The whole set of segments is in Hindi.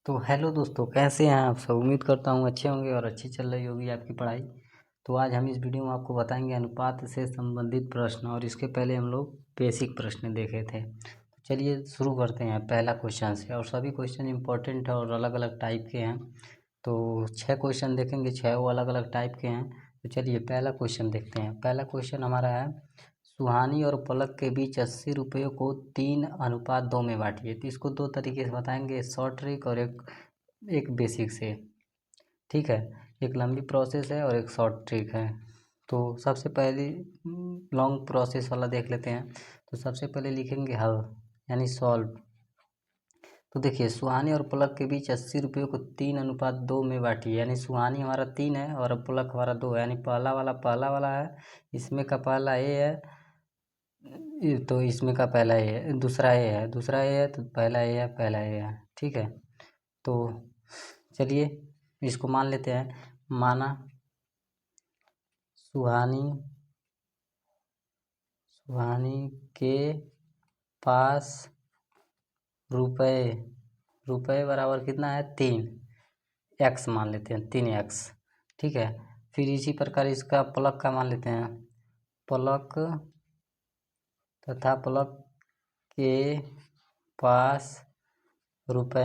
तो हेलो दोस्तों, कैसे हैं आप सब। उम्मीद करता हूँ अच्छे होंगे और अच्छी चल रही होगी आपकी पढ़ाई। तो आज हम इस वीडियो में आपको बताएंगे अनुपात से संबंधित प्रश्न, और इसके पहले हम लोग बेसिक प्रश्न देखे थे। तो चलिए शुरू करते हैं पहला क्वेश्चन से। और सभी क्वेश्चन इंपॉर्टेंट है और अलग अलग टाइप के हैं। तो 6 क्वेश्चन देखेंगे, 6 वो अलग अलग टाइप के हैं। तो चलिए पहला क्वेश्चन देखते हैं। पहला क्वेश्चन हमारा है, सुहानी और पलक के बीच 80 रुपये को 3:2 में बांटिए। तो इसको दो तरीके से बताएंगे, शॉर्ट ट्रिक और एक बेसिक से। ठीक है, एक लंबी प्रोसेस है और एक शॉर्ट ट्रिक है। तो सबसे पहले लॉन्ग प्रोसेस वाला देख लेते हैं। तो सबसे पहले लिखेंगे हल, यानी सॉल्व। तो देखिए, सुहानी और पलक के बीच 80 रुपये को 3:2 में बांटिए। यानी सुहानी हमारा 3 है और पलक हमारा 2 है। यानी पहला वाला है, इसमें का पहला ए है, तो इसमें का पहला ए है, दूसरा ए है, तो पहला ए है। ठीक है, तो चलिए इसको मान लेते हैं। माना सुहानी के पास रुपए बराबर कितना है, 3 एक्स मान लेते हैं, 3x। ठीक है, फिर इसी प्रकार इसका पलक का मान लेते हैं। पलक के पास रुपए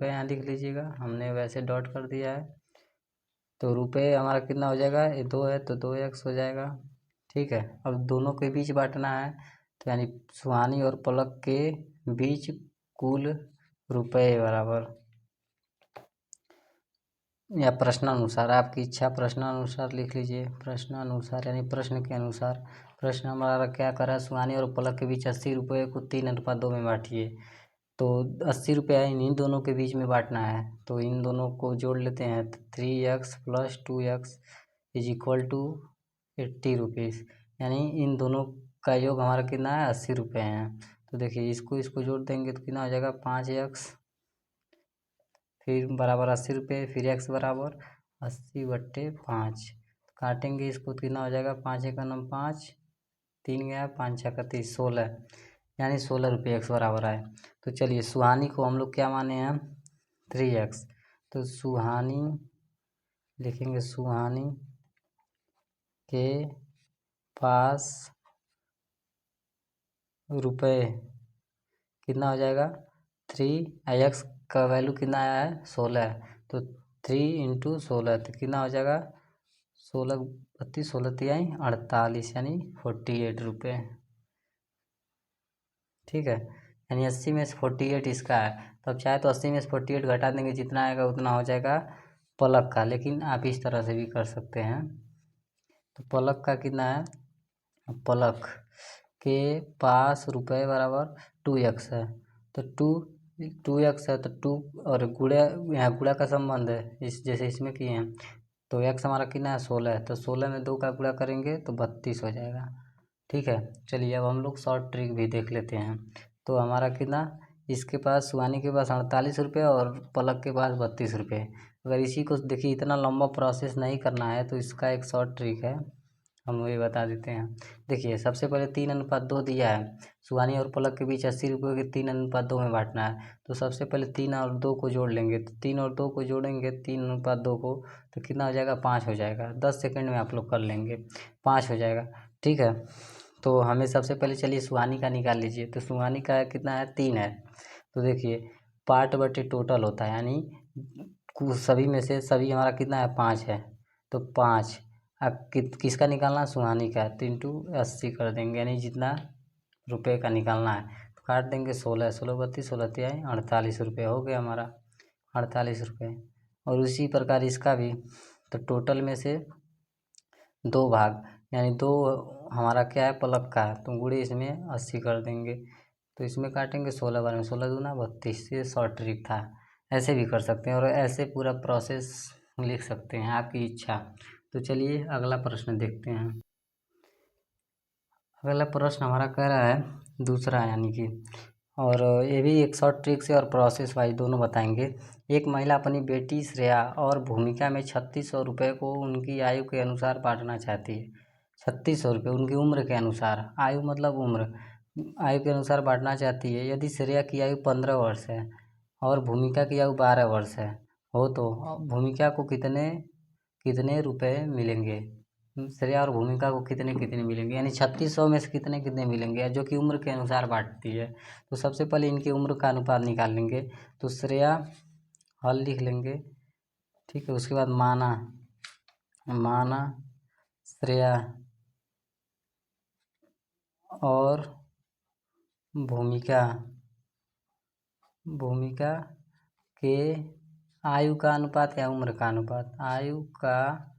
यहाँ लिख लीजिएगा, हमने वैसे डॉट कर दिया है। तो रुपए हमारा कितना हो जाएगा, ये 2 है तो 2x हो जाएगा। ठीक है, अब दोनों के बीच बांटना है, तो यानी सुहानी और पलक के बीच कुल रुपए बराबर, या प्रश्नानुसार, आपकी इच्छा प्रश्नानुसार लिख लीजिए। प्रश्नानुसार यानी प्रश्न के अनुसार। प्रश्न हमारा क्या करा, सुहानी और पलक के बीच 80 रुपये को 3:2 में बांटिए। तो 80 रुपया इन दोनों के बीच में बांटना है, तो इन दोनों को जोड़ लेते हैं। 3x + 2x = 80 rupees. यानी इन दोनों का योग हमारा कितना है, 80 रुपये हैं। तो देखिए, इसको जोड़ देंगे तो कितना हो जाएगा, 5x, फिर बराबर 80 रुपये, फिर x बराबर 80/5। काटेंगे इसको तो कितना हो जाएगा, 5 × 9 5, 3 गया 5 × 30 16, यानी 16 रुपये x बराबर आए। तो चलिए, सुहानी को हम लोग क्या माने हैं, 3x। तो सुहानी लिखेंगे, सुहानी के पास रुपए कितना हो जाएगा, 3x का वैल्यू कितना आया है, 16 है। तो 3 × 16 तो कितना हो जाएगा, 16 32 16 तिहाई 48, यानी 48 रुपये। ठीक है, यानी 80 में से 48 इसका है। तो अब चाहे तो 80 में से 48 घटा देंगे, जितना आएगा उतना हो जाएगा पलक का। लेकिन आप इस तरह से भी कर सकते हैं। तो पलक का कितना है, पलक के पास रुपए बराबर 2x है। तो 2x है, तो 2 और गुणा, यहाँ गुणा का संबंध है, जैसे इसमें किए हैं। तो x हमारा कितना है, 16 है। तो 16 में 2 का गुणा करेंगे तो 32 हो जाएगा। ठीक है, चलिए अब हम लोग शॉर्ट ट्रिक भी देख लेते हैं। तो हमारा कितना, इसके पास, सुहानी के पास 48 रुपये और पलक के पास 32 रुपये। अगर इसी को देखिए, इतना लंबा प्रोसेस नहीं करना है तो इसका एक शॉर्ट ट्रिक है, हम वही बता देते हैं। देखिए, सबसे पहले 3:2 दिया है, सुहानी और पलक के बीच 80 रुपये के 3:2 में बांटना है। तो सबसे पहले 3 और 2 को जोड़ लेंगे। तो 3 और 2 को जोड़ेंगे, 3:2 को, तो कितना हो जाएगा, 5 हो जाएगा। 10 सेकंड में आप लोग कर लेंगे, 5 हो जाएगा। ठीक है, तो हमें सबसे पहले चलिए सुहानी का निकाल लीजिए। तो सुहानी का कितना है, 3 है। तो देखिए, पार्ट बटे टोटल होता है, यानी सभी में से सभी हमारा कितना है, 5 है। तो 5, अब किसका निकालना, सुहानी का। 3 × 80 कर देंगे, यानी जितना रुपए का निकालना है। तो काट देंगे, 16 16 32 16 तिहाई 48 रुपये हो गया हमारा, 48 रुपये। और उसी प्रकार इसका भी। तो टोटल में से 2 भाग, यानी 2 हमारा क्या है, पलक का है, तो गुणे इसमें 80 कर देंगे। तो इसमें काटेंगे, 16 बार में 16 दूना 32। ये शॉर्ट ट्रिक था। ऐसे भी कर सकते हैं और ऐसे पूरा प्रोसेस लिख सकते हैं, आपकी इच्छा। तो चलिए अगला प्रश्न देखते हैं। अगला प्रश्न हमारा कह रहा है, दूसरा यानी कि, और ये भी एक शॉर्ट ट्रिक से और प्रोसेस वाइज दोनों बताएंगे। एक महिला अपनी बेटी श्रेया और भूमिका में 3600 रुपये को उनकी आयु के अनुसार बांटना चाहती है। 3600 रुपये उनकी उम्र के अनुसार, आयु मतलब उम्र, आयु के अनुसार बांटना चाहती है। यदि श्रेया की आयु 15 वर्ष है और भूमिका की आयु 12 वर्ष है हो तो भूमिका को कितने कितने रुपए मिलेंगे। श्रेया और भूमिका को कितने कितने मिलेंगे, यानी 3600 में से कितने कितने मिलेंगे, जो कि उम्र के अनुसार बांटती है। तो सबसे पहले इनकी उम्र का अनुपात निकाल लेंगे। तो श्रेया हल लिख लेंगे, ठीक है। उसके बाद माना श्रेया और भूमिका के आयु का अनुपात या उम्र का अनुपात, आयु का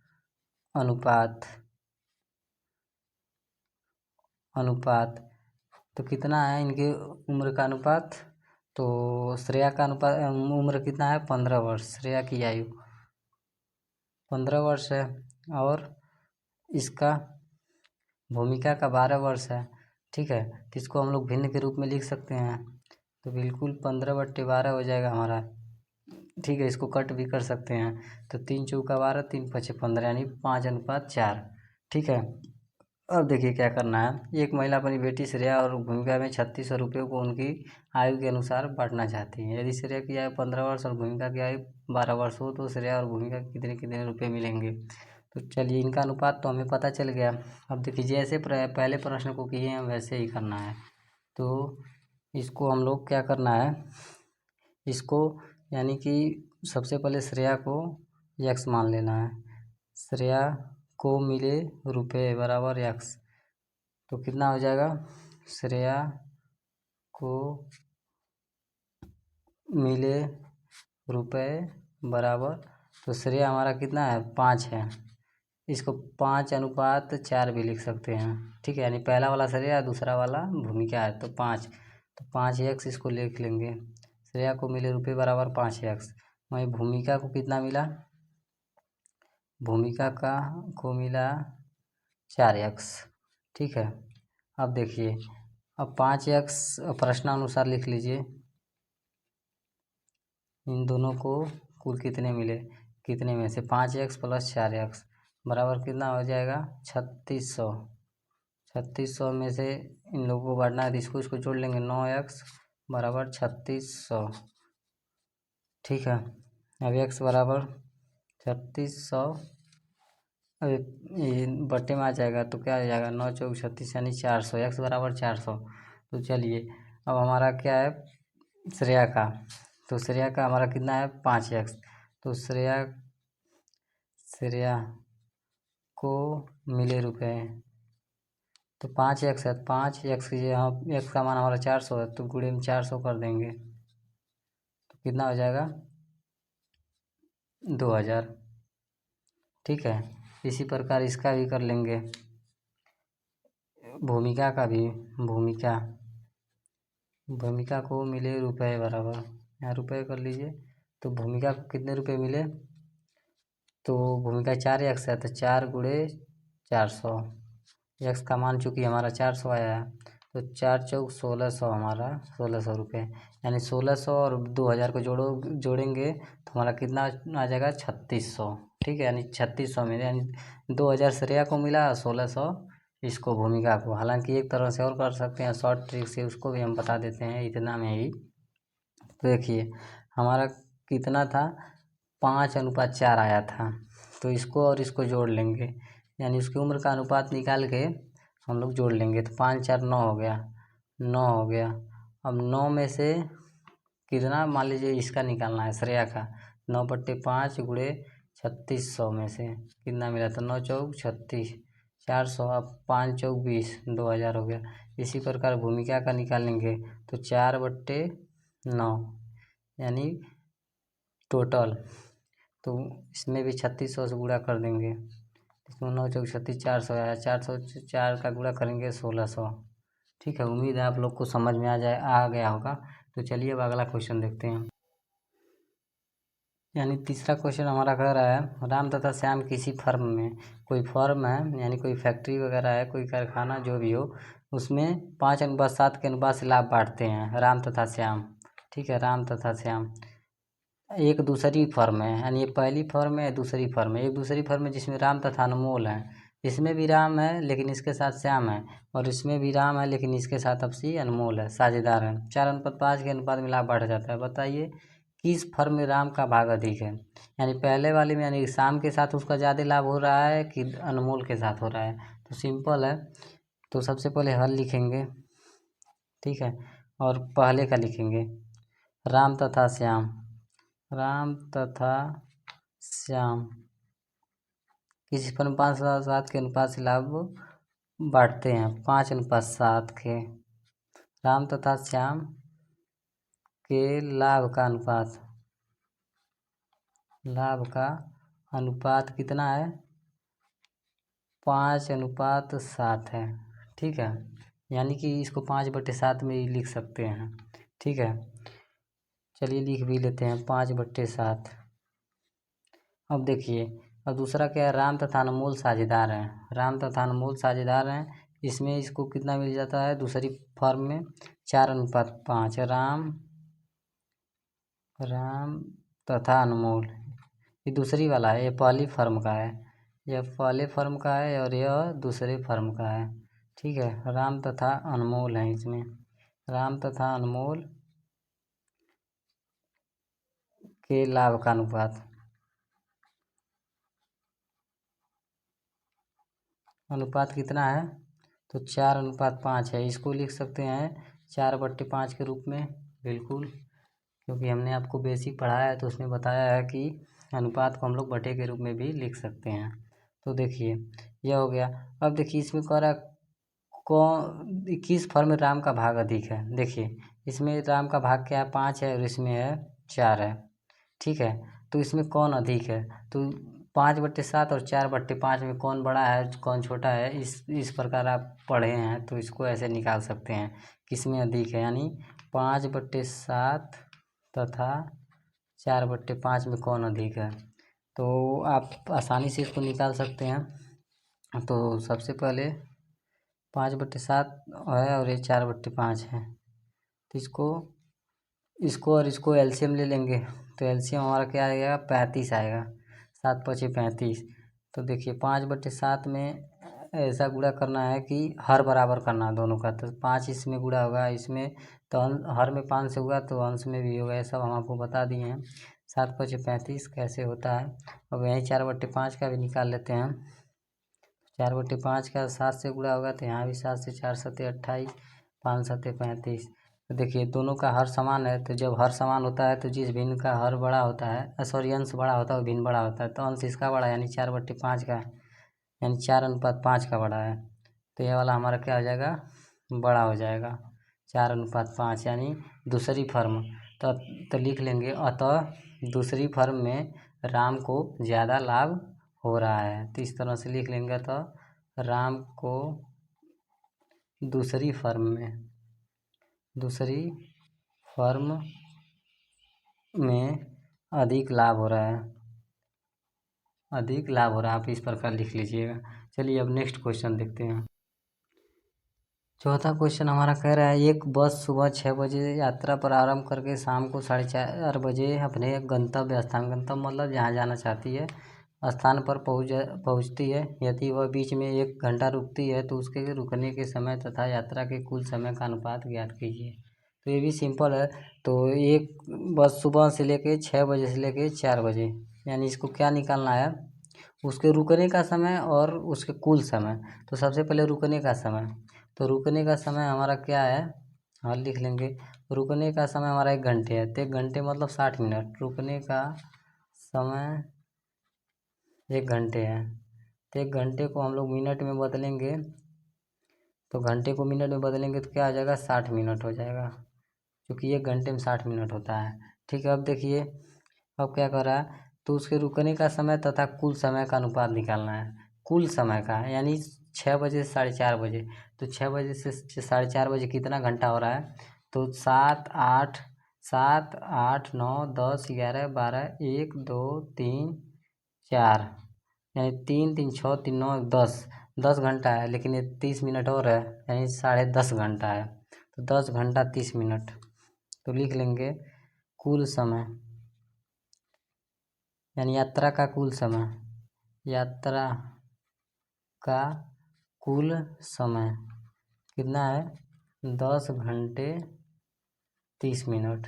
अनुपात तो कितना है इनके उम्र का अनुपात। तो श्रेया का अनुपात उम्र कितना है 15 वर्ष, श्रेया की आयु 15 वर्ष है और इसका भूमिका का 12 वर्ष है, ठीक है। तो इसको हम लोग भिन्न के रूप में लिख सकते हैं। तो बिल्कुल 15/12 हो जाएगा हमारा, ठीक है। इसको कट भी कर सकते हैं। तो 3 चौका 12, 3 पचे 15, यानी 5:4, ठीक है। अब देखिए क्या करना है। एक महिला अपनी बेटी श्रेया और भूमिका में 3600 रुपये को उनकी आयु के अनुसार बांटना चाहती है। यदि श्रेया की आयु 15 वर्ष और भूमिका की आयु 12 वर्ष हो तो श्रेया और भूमिका कितने कितने रुपये मिलेंगे। तो चलिए इनका अनुपात तो हमें पता चल गया। अब देखिए जैसे पहले प्रश्न को किए हैं वैसे ही करना है। तो इसको हम लोग क्या करना है, इसको यानी कि सबसे पहले श्रेया को x मान लेना है। श्रेया को मिले रुपए बराबर x, तो कितना हो जाएगा, श्रेया को मिले रुपए बराबर, तो श्रेया हमारा कितना है 5 है, इसको 5:4 भी लिख सकते हैं, ठीक है। यानी पहला वाला श्रेया दूसरा वाला भूमिका है, तो 5, तो 5x इसको लिख लेंगे। श्रेया को मिले रुपए बराबर 5x। वहीं भूमिका को कितना मिला, भूमिका को मिला 4x, ठीक है। अब देखिए अब 5x प्रश्नानुसार लिख लीजिए, इन दोनों को कुल कितने मिले, कितने में से 5x + 4x बराबर कितना हो जाएगा 3600। 3600 में से इन लोगों को बांटना है तो इसको जोड़ लेंगे, 9x बराबर 3600, ठीक है। अब x बराबर 3600, अब ये बट्टे में आ जाएगा तो क्या आ जाएगा 9 चौक 36 यानी 400, x बराबर 400। तो चलिए अब हमारा क्या है श्रेया का, तो श्रेया का हमारा कितना है 5x, तो श्रेया को मिले रुपए, तो 5x है, 5x यहाँ x का मान हमारा 400 है, तो गुणे में 400 कर देंगे तो कितना हो जाएगा 2000, ठीक है। इसी प्रकार इसका भी कर लेंगे, भूमिका का भी, भूमिका को मिले रुपए बराबर, यहाँ रुपए कर लीजिए। तो भूमिका को कितने रुपए मिले, तो भूमिका 4x है, तो 4 × 400, x का मान चूँकि हमारा 400 आया है, तो 4 चौक 1600 हमारा 1600 रुपये, यानी 1600 और 2000 को जोड़ेंगे तो हमारा कितना आ जाएगा 3600, ठीक है। यानी 3600 में यानी 2000 श्रेया को मिला, 1600 इसको भूमिका को। हालांकि एक तरह से और कर सकते हैं शॉर्ट ट्रिक से, उसको भी हम बता देते हैं इतना में ही। तो देखिए हमारा कितना था 5:4 आया था, तो इसको और इसको जोड़ लेंगे, यानी उसकी उम्र का अनुपात निकाल के हम लोग जोड़ लेंगे। तो 5 4 9 हो गया, 9 हो गया। अब 9 में से कितना मान लीजिए इसका निकालना है श्रेया का, 9/5 × 3600 में से कितना मिला, तो 9 चौक 36, 400, अब 5 चौक 20, 2000 हो गया। इसी प्रकार भूमिका का निकालेंगे तो 4/9 यानी टोटल, तो इसमें भी 3600 से गुणा कर देंगे, इसमें 9 चौक 36, 400 आया, 404 का गुणा करेंगे 1600, ठीक है। उम्मीद है आप लोग को समझ में आ गया होगा। तो चलिए अब अगला क्वेश्चन देखते हैं। यानी तीसरा क्वेश्चन हमारा कह रहा है राम तथा श्याम किसी फर्म में, कोई फर्म है यानी कोई फैक्ट्री वगैरह है, कोई कारखाना जो भी हो, उसमें 5:7 के अनुपात से लाभ बांटते हैं राम तथा श्याम, ठीक है। राम तथा श्याम एक दूसरी फर्म है, यानी ये पहली फर्म है, दूसरी फर्म है, एक दूसरी फर्म है जिसमें राम तथा अनमोल है, इसमें भी राम है लेकिन इसके साथ श्याम है, और इसमें भी राम है लेकिन इसके साथ अब सी अनमोल है, साझेदार है। 4:5 के अनुपात में लाभ बांटा जाता है। बताइए किस फर्म में राम का भाग अधिक है। यानी पहले वाले में यानी श्याम के साथ उसका ज़्यादा लाभ हो रहा है कि अनमोल के साथ हो रहा है। तो सिंपल है, तो सबसे पहले हल लिखेंगे, ठीक है, और पहले का लिखेंगे राम तथा श्याम। राम तथा श्याम किस फर्म 5:7 के अनुपात से लाभ बांटते हैं, 5:7 के। राम तथा श्याम के लाभ का अनुपात, लाभ का अनुपात कितना है, 5:7 है, ठीक है। यानी कि इसको 5/7 में ही लिख सकते हैं, ठीक है। चलिए लिख भी लेते हैं 5/7। अब देखिए, अब दूसरा क्या है, राम तथा अनमोल साझेदार हैं। राम तथा अनमोल साझेदार हैं, इसमें इसको कितना मिल जाता है दूसरी फर्म में, 4:5। राम तथा अनमोल, ये दूसरी वाला है, ये पहली फर्म का है, यह पहले फर्म का है और यह दूसरे फर्म का है, ठीक है। राम तथा अनमोल है इसमें, राम तथा अनमोल के लाभ का अनुपात, अनुपात कितना है, तो 4:5 है। इसको लिख सकते हैं 4/5 के रूप में, बिल्कुल, क्योंकि हमने आपको बेसिक पढ़ाया है तो उसमें बताया है कि अनुपात को हम लोग बटे के रूप में भी लिख सकते हैं। तो देखिए यह हो गया। अब देखिए इसमें कह रहा है कौन, किस फर्म में राम का भाग अधिक है। देखिए इसमें राम का भाग क्या है, 5 है और इसमें है 4 है, ठीक है। तो इसमें कौन अधिक है, तो 5/7 और 4/5 में कौन बड़ा है कौन छोटा है, इस प्रकार आप पढ़े हैं तो इसको ऐसे निकाल सकते हैं किस में अधिक है। यानी 5/7 तथा 4/5 में कौन अधिक है, तो आप आसानी से इसको निकाल सकते हैं। तो सबसे पहले 5/7 है और ये 4/5 है, तो इसको और इसको एलसीएम ले लेंगे, तो एलसीएम हमारा क्या आएगा, 35 आएगा, 7×5 35। तो देखिए 5/7 में ऐसा गुणा करना है कि हर बराबर करना है दोनों का, तो 5 इसमें गुणा होगा, इसमें तो हर में 5 से हुआ तो अंश में भी होगा, ये सब हम आपको बता दिए हैं। 7×5 35 कैसे होता है। अब यहीं 4/5 का भी निकाल लेते हैं। 4/5 का 7 से गुणा होगा तो यहाँ भी 7 से, 4×7 28, 5×7 35। तो देखिए दोनों का हर समान है, तो जब हर समान होता है तो जिस भिन्न का हर बड़ा होता है, सॉरी अंश बड़ा होता है वो भिन्न बड़ा होता है, तो अंश इसका बड़ा है यानी 4/5 का, यानी 4:5 का बड़ा है, तो यह वाला हमारा क्या हो जाएगा, बड़ा हो जाएगा 4:5, यानी दूसरी फर्म। तो लिख लेंगे अतः दूसरी फर्म में राम को ज़्यादा लाभ हो रहा है, तो इस तरह से लिख लेंगे। तो राम को दूसरी फर्म में अधिक लाभ हो रहा है, अधिक लाभ हो रहा है, आप इस प्रकार लिख लीजिएगा। चलिए अब नेक्स्ट क्वेश्चन देखते हैं। चौथा क्वेश्चन हमारा कह रहा है, एक बस सुबह 6 बजे यात्रा प्रारंभ करके शाम को 4:30 बजे अपने गंतव्य स्थान, गंतव्य मतलब जहाँ जाना चाहती है, स्थान पर पहुँचती है। यदि वह बीच में 1 घंटा रुकती है तो उसके रुकने के समय तथा यात्रा के कुल समय का अनुपात ज्ञात कीजिए। तो ये भी सिंपल है। तो एक बस सुबह से लेके 6 बजे से लेके 4 बजे, यानी इसको क्या निकालना है, उसके रुकने का समय और उसके कुल समय। तो सबसे पहले रुकने का समय, तो रुकने का समय हमारा क्या है, हाँ लिख लेंगे। रुकने का समय हमारा 1 घंटे है, तो 1 घंटे मतलब 60 मिनट। रुकने का समय 1 घंटे है, तो 1 घंटे को हम लोग मिनट में बदलेंगे, तो घंटे को मिनट में बदलेंगे तो क्या आ जाएगा, 60 मिनट हो जाएगा, क्योंकि 1 घंटे में 60 मिनट होता है, ठीक है। अब देखिए अब क्या कर रहा है, तो उसके रुकने का समय तथा कुल समय का अनुपात निकालना है। कुल समय का है यानी 6 बजे से 4:30 बजे, तो 6 बजे से 4:30 बजे कितना घंटा हो रहा है, तो 7 8 7 8 9 10 11 12 1 2 3 4, यानी 3 3 6 3 9 10 घंटा है, लेकिन ये 30 मिनट और है, यानी 10.5 घंटा है, तो 10 घंटा 30 मिनट। तो लिख लेंगे कुल समय, यानी यात्रा का कुल समय, यात्रा का कुल समय कितना है, 10 घंटे 30 मिनट।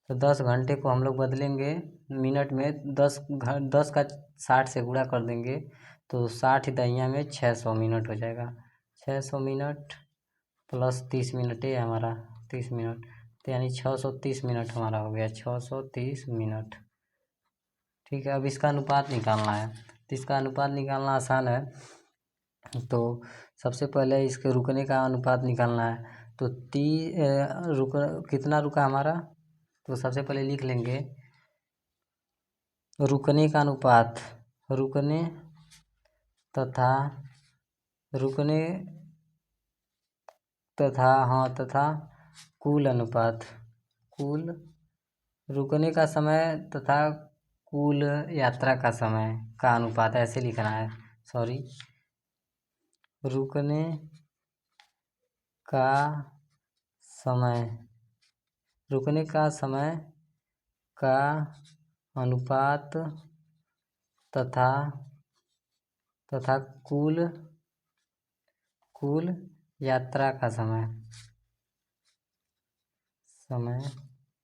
तो 10 घंटे को हम लोग बदलेंगे मिनट में, 10 का 60 से गुणा कर देंगे तो 60 दहिया में 600 मिनट हो जाएगा। 600 मिनट प्लस 30 मिनट ये हमारा 30 मिनट, तो यानी 630 मिनट हमारा हो गया, 630 मिनट। ठीक है, अब इसका अनुपात निकालना है। तो इसका अनुपात निकालना आसान है। तो सबसे पहले इसके रुकने का अनुपात निकालना है। तो कितना रुका हमारा, तो सबसे पहले लिख लेंगे रुकने का अनुपात, रुकने तथा कुल अनुपात, कुल रुकने का समय तथा कुल यात्रा का समय का अनुपात, ऐसे लिखना है। सॉरी, रुकने का समय, रुकने का समय का अनुपात तथा कुल यात्रा का समय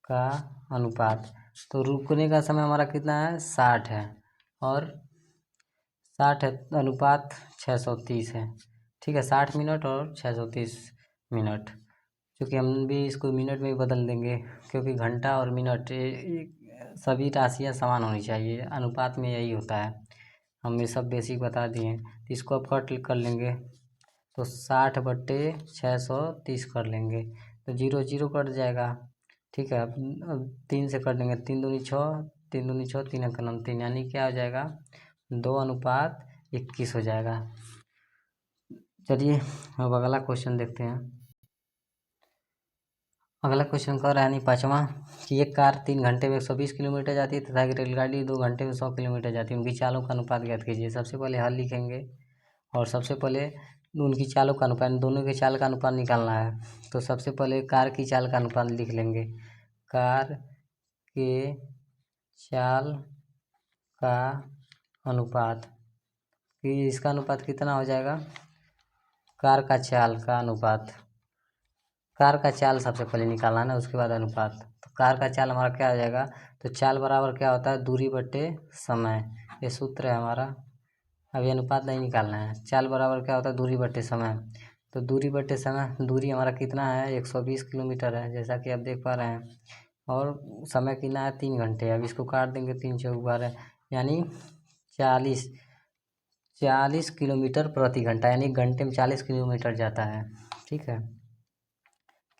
का अनुपात। तो रुकने का समय हमारा कितना है, 60 है, और 60 है अनुपात 630 है। ठीक है, 60 मिनट और 630 मिनट, क्योंकि हम भी इसको मिनट में ही बदल देंगे, क्योंकि घंटा और मिनट सभी राशियाँ समान होनी चाहिए, अनुपात में यही होता है। हम ये सब बेसिक बता दिए। तो इसको अब कट कर लेंगे, तो 60/630 कर लेंगे, तो 0 0 कट जाएगा। ठीक है, अब 3 से कर देंगे, 3 दूनी 6, 3 दूनी 6, 3 अंक 9 3, यानी क्या हो जाएगा, 2:21 हो जाएगा। चलिए अब अगला क्वेश्चन देखते हैं। अगला क्वेश्चन कर रहा है, यानी 5वां, कि एक कार 3 घंटे में 120 किलोमीटर जाती है तथा एक रेलगाड़ी 2 घंटे में 100 किलोमीटर जाती है, उनकी चालों का अनुपात ज्ञात कीजिए। सबसे पहले हल लिखेंगे और सबसे पहले उनकी चालों का अनुपात, दोनों के चाल का अनुपात निकालना है। तो सबसे पहले कार की चाल का अनुपात लिख लेंगे, कार के चाल का अनुपात, कि इसका अनुपात कितना हो जाएगा, कार का चाल का अनुपात, कार का चाल सबसे पहले निकालना है ना, उसके बाद अनुपात। तो कार का चाल हमारा क्या हो जाएगा, तो चाल बराबर क्या होता है, दूरी बटे समय, ये सूत्र है हमारा। अभी अनुपात नहीं निकालना है, चाल बराबर क्या होता है, दूरी बटे समय। तो दूरी बटे समय, दूरी हमारा कितना है, 120 किलोमीटर है, जैसा कि आप देख पा रहे हैं, और समय कितना है, 3 घंटे। अब इसको काट देंगे, 3 चौक 12, यानी 40 किलोमीटर प्रति घंटा, यानी घंटे में 40 किलोमीटर जाता है। ठीक है,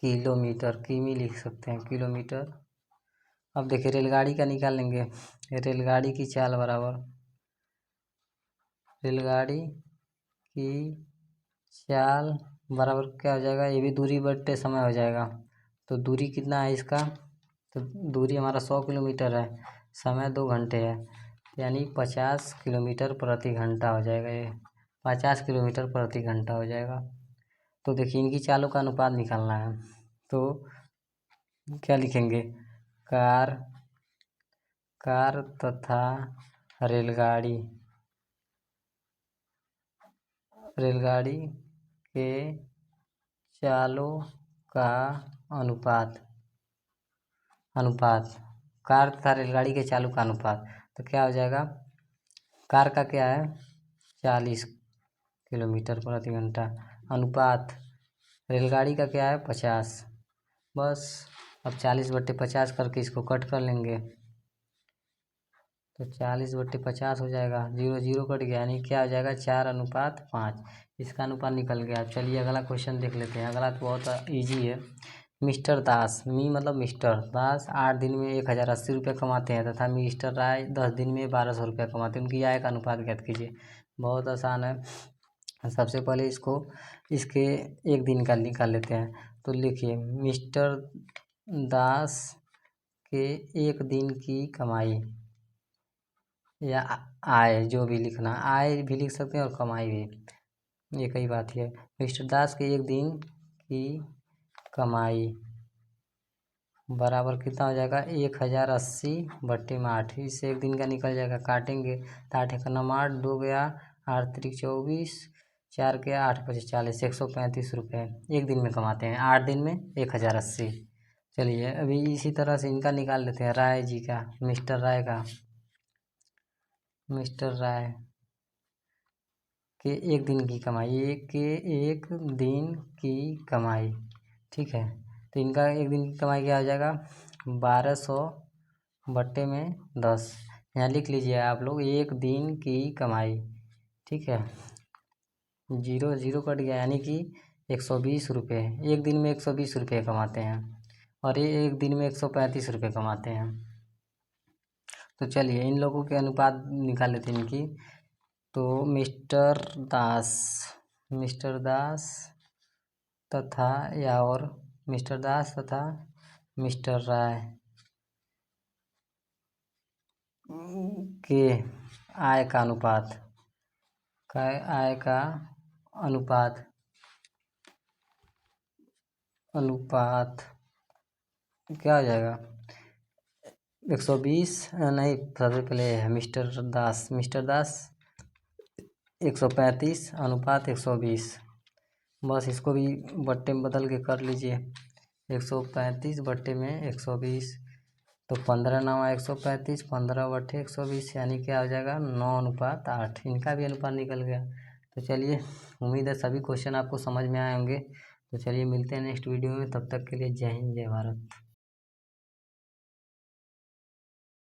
किलोमीटर, किमी लिख सकते हैं, किलोमीटर। अब देखिए रेलगाड़ी का निकाल लेंगे, रेलगाड़ी की चाल बराबर, रेलगाड़ी की चाल बराबर क्या हो जाएगा, ये भी दूरी बट्टे समय हो जाएगा। तो दूरी कितना है इसका, तो दूरी हमारा 100 किलोमीटर है, समय 2 घंटे है, यानी 50 किलोमीटर प्रति घंटा हो जाएगा, ये 50 किलोमीटर प्रति घंटा हो जाएगा। तो देखिए इनकी चालों का अनुपात निकालना है, तो क्या लिखेंगे, कार तथा रेलगाड़ी के चालों का अनुपात, कार तथा रेलगाड़ी के चालों का अनुपात। तो क्या हो जाएगा, कार का क्या है, 40 किलोमीटर प्रति घंटा, अनुपात रेलगाड़ी का क्या है, 50। बस अब 40/50 करके इसको कट कर लेंगे, तो 40/50 हो जाएगा, 0 0 कट गया, यानी क्या हो जाएगा, 4:5। इसका अनुपात निकल गया। चलिए अगला क्वेश्चन देख लेते हैं। अगला तो बहुत ईजी है। मिस्टर दास, मी मतलब मिस्टर दास 8 दिन में 1080 रुपये कमाते हैं तथा मिस्टर राय 10 दिन में 1200 रुपये कमाते हैं, उनकी आय का अनुपात ज्ञात कीजिए। बहुत आसान है। सबसे पहले इसके एक दिन का निकाल लेते हैं। तो लिखिए, मिस्टर दास के एक दिन की कमाई या आय, जो भी लिखना, आय भी लिख सकते हैं और कमाई भी, एक ही बात है। मिस्टर दास के एक दिन की कमाई बराबर कितना हो जाएगा, 1080/8। इससे एक दिन का निकल जाएगा, काटेंगे तो 8 1 9 8, 2 गया 8 3 24, 4 गया 8 5 40, 135 रुपये एक दिन में कमाते हैं, 8 दिन में 1080। चलिए अभी इसी तरह से इनका निकाल लेते हैं, राय जी का, मिस्टर राय का। मिस्टर राय के एक दिन की कमाई, एक दिन की कमाई, ठीक है। तो इनका एक दिन की कमाई क्या हो जाएगा, 1200 बट्टे में 10। यहाँ लिख लीजिए आप लोग, एक दिन की कमाई, ठीक है। 0 0 कट गया, यानी कि 120 रुपये। एक दिन में 120 रुपये कमाते हैं, और ये एक दिन में 135 रुपये कमाते हैं। तो चलिए इन लोगों के अनुपात निकाल लेते हैं इनकी। तो मिस्टर दास तथा मिस्टर दास तथा मिस्टर राय के आय का अनुपात क्या हो जाएगा, 120 नहीं, सबसे पहले है मिस्टर दास 135 अनुपात 120। बस इसको भी बट्टे में बदल के कर लीजिए, 135 बट्टे में 120। तो 15 9 135, 15 बट्टे 120, यानी क्या हो जाएगा 9:8। इनका भी अनुपात निकल गया। तो चलिए, उम्मीद है सभी क्वेश्चन आपको समझ में आए होंगे। तो चलिए मिलते हैं नेक्स्ट वीडियो में, तब तक के लिए जय हिंद जय भारत।